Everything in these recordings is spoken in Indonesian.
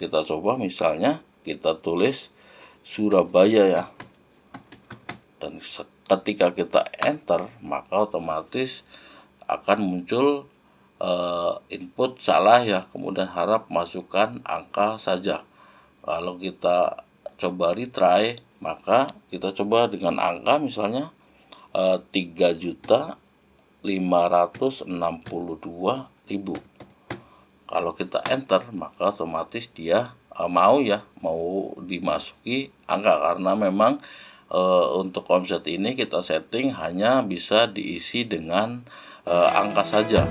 kita coba misalnya kita tulis Surabaya ya. Dan ketika kita enter, maka otomatis akan muncul input salah ya, kemudian harap masukkan angka saja. Kalau kita coba retry, maka kita coba dengan angka misalnya 3.562.000. Kalau kita enter, maka otomatis dia mau dimasuki angka, karena memang untuk omset ini kita setting hanya bisa diisi dengan angka saja.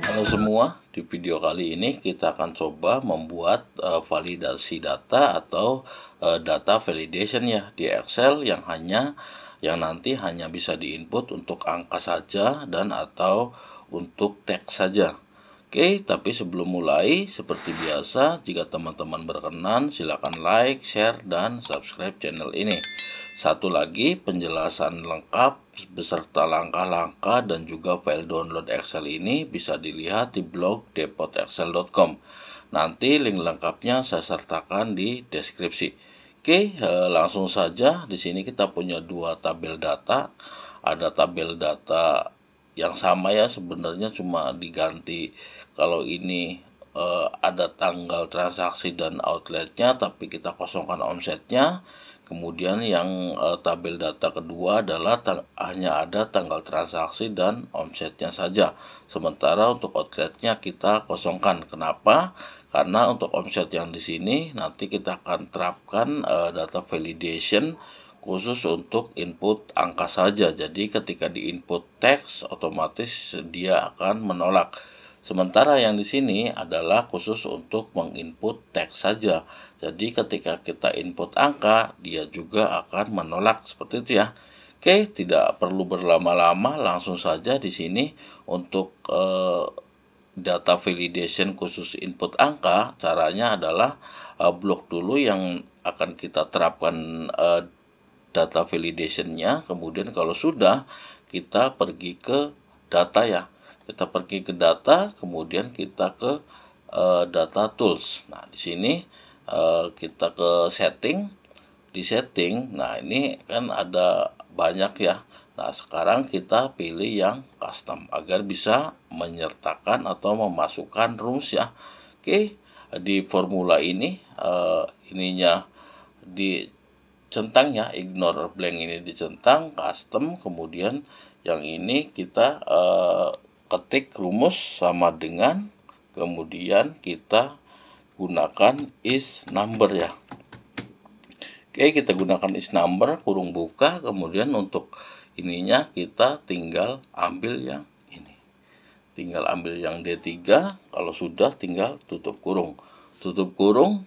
Halo semua, di video kali ini kita akan coba membuat validasi data atau data validation ya di Excel yang nanti hanya bisa diinput untuk angka saja dan atau untuk teks saja. Oke, tapi sebelum mulai, seperti biasa, jika teman-teman berkenan, silakan like, share, dan subscribe channel ini. Satu lagi, penjelasan lengkap beserta langkah-langkah dan juga file download Excel ini bisa dilihat di blog depotexcel.com. Nanti link lengkapnya saya sertakan di deskripsi. Oke, langsung saja. Di sini kita punya dua tabel data. Ada tabel data yang sama ya, sebenarnya cuma diganti. Kalau ini ada tanggal transaksi dan outletnya, tapi kita kosongkan omsetnya. Kemudian yang tabel data kedua adalah hanya ada tanggal transaksi dan omsetnya saja. Sementara untuk outletnya kita kosongkan. Kenapa? Karena untuk omset yang di sini nanti kita akan terapkan data validation khusus untuk input angka saja. Jadi ketika di input teks otomatis dia akan menolak. Sementara yang di sini adalah khusus untuk menginput teks saja. Jadi ketika kita input angka dia juga akan menolak, seperti itu ya. Oke, tidak perlu berlama-lama, langsung saja di sini untuk data validation khusus input angka. Caranya adalah blok dulu yang akan kita terapkan data validationnya. Kemudian kalau sudah, kita pergi ke data ya. Kita pergi ke data, kemudian kita ke data tools. Nah, di sini kita ke setting. Di setting, nah ini kan ada banyak ya. Nah, sekarang kita pilih yang custom agar bisa menyertakan atau memasukkan rumus ya. Oke, di formula ini ininya dicentang ya, ignore blank ini dicentang, custom, kemudian yang ini kita ketik rumus sama dengan, kemudian kita gunakan is number ya. Oke, kita gunakan is number, kurung buka, kemudian untuk ininya kita tinggal ambil yang ini. Tinggal ambil yang D3, kalau sudah tinggal tutup kurung. Tutup kurung.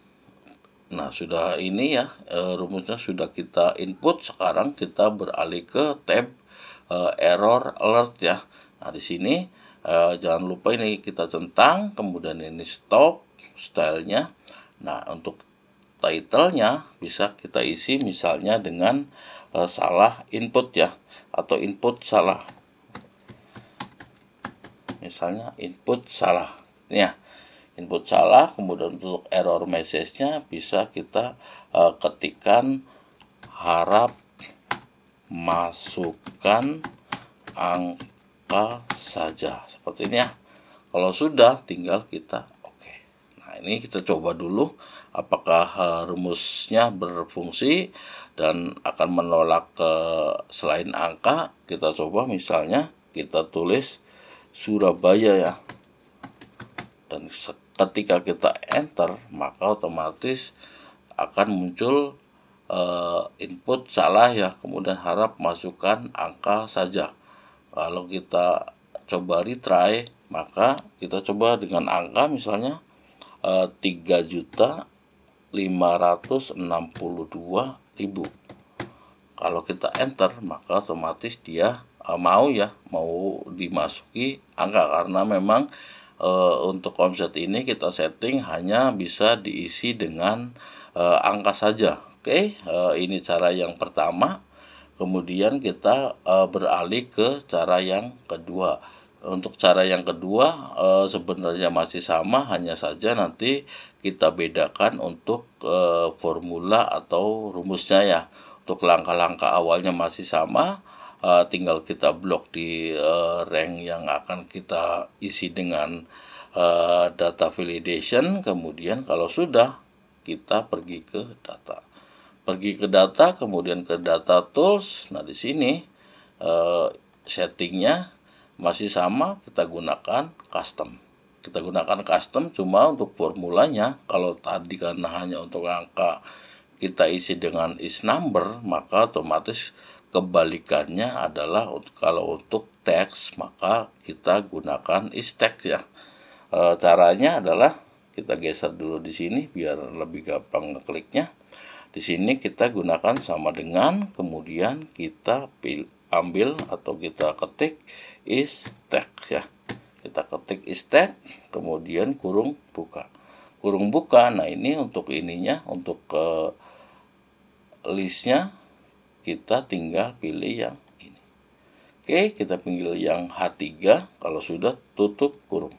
Nah, sudah ini ya, rumusnya sudah kita input. Sekarang kita beralih ke tab error alert ya. Nah, di sini jangan lupa ini kita centang, kemudian ini stop, stylenya. Nah, untuk title-nya bisa kita isi misalnya dengan salah input ya, atau input salah. Misalnya input salah. Ya, input salah, kemudian untuk error message-nya bisa kita ketikkan harap masukkan angka saja. Seperti ini ya. Kalau sudah tinggal kita oke. Nah, ini kita coba dulu apakah rumusnya berfungsi dan akan menolak selain angka. Kita coba misalnya kita tulis Surabaya ya. Dan ketika kita enter, maka otomatis akan muncul input salah ya, kemudian harap masukkan angka saja. Kalau kita coba retry, maka kita coba dengan angka misalnya 3.562.000. Kalau kita enter, maka otomatis dia mau dimasuki angka, karena memang untuk omset ini kita setting hanya bisa diisi dengan angka saja. Oke, ini cara yang pertama. Kemudian kita beralih ke cara yang kedua. Untuk cara yang kedua sebenarnya masih sama, hanya saja nanti kita bedakan untuk formula atau rumusnya ya. Untuk langkah-langkah awalnya masih sama, tinggal kita blok di rank yang akan kita isi dengan data validation. Kemudian kalau sudah, kita pergi ke data, kemudian ke data tools. Nah, di sini settingnya masih sama, kita gunakan custom. Cuma untuk formulanya, kalau tadi karena hanya untuk angka kita isi dengan is number, maka otomatis kebalikannya adalah kalau untuk teks maka kita gunakan is text ya. Caranya adalah kita geser dulu di sini biar lebih gampang ngekliknya. Di sini kita gunakan sama dengan, kemudian kita ambil atau kita ketik is text ya. Kita ketik is text, kemudian kurung buka. Nah, ini untuk ininya, untuk listnya kita tinggal pilih yang ini. Oke, kita pilih yang H3. Kalau sudah, tutup kurung.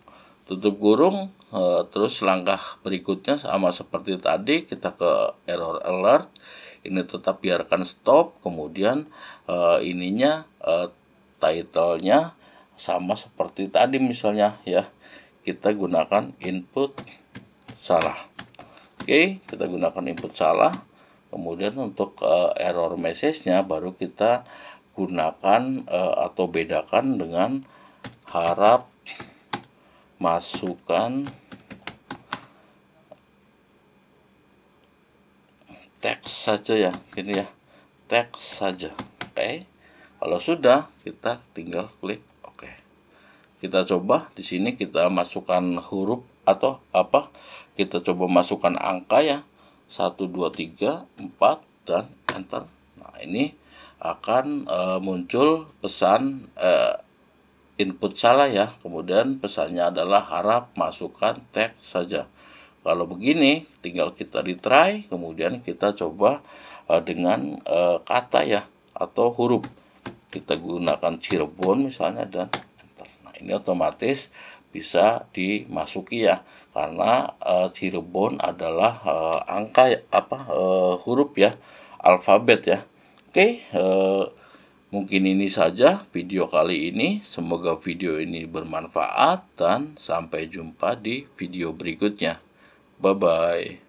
Terus langkah berikutnya sama seperti tadi, kita ke error alert. Ini tetap biarkan stop. Kemudian ininya title-nya sama seperti tadi misalnya ya. Kita gunakan input salah. Oke, kita gunakan input salah. Kemudian untuk error message-nya baru kita gunakan atau bedakan dengan harap masukkan teks saja ya, gini ya, teks saja. Oke. Kalau sudah, kita tinggal klik oke. Kita coba di sini, kita masukkan huruf atau apa? Kita coba masukkan angka ya. 1 2 3 4 dan enter. Nah, ini akan muncul pesan input salah ya. Kemudian pesannya adalah harap masukkan teks saja. Kalau begini tinggal kita retry, kemudian kita coba dengan kata ya atau huruf. Kita gunakan Cirebon misalnya dan enter. Nah, ini otomatis bisa dimasuki ya, karena Cirebon adalah angka huruf ya, alfabet ya. Oke, mungkin ini saja video kali ini. Semoga video ini bermanfaat dan sampai jumpa di video berikutnya. Bye-bye.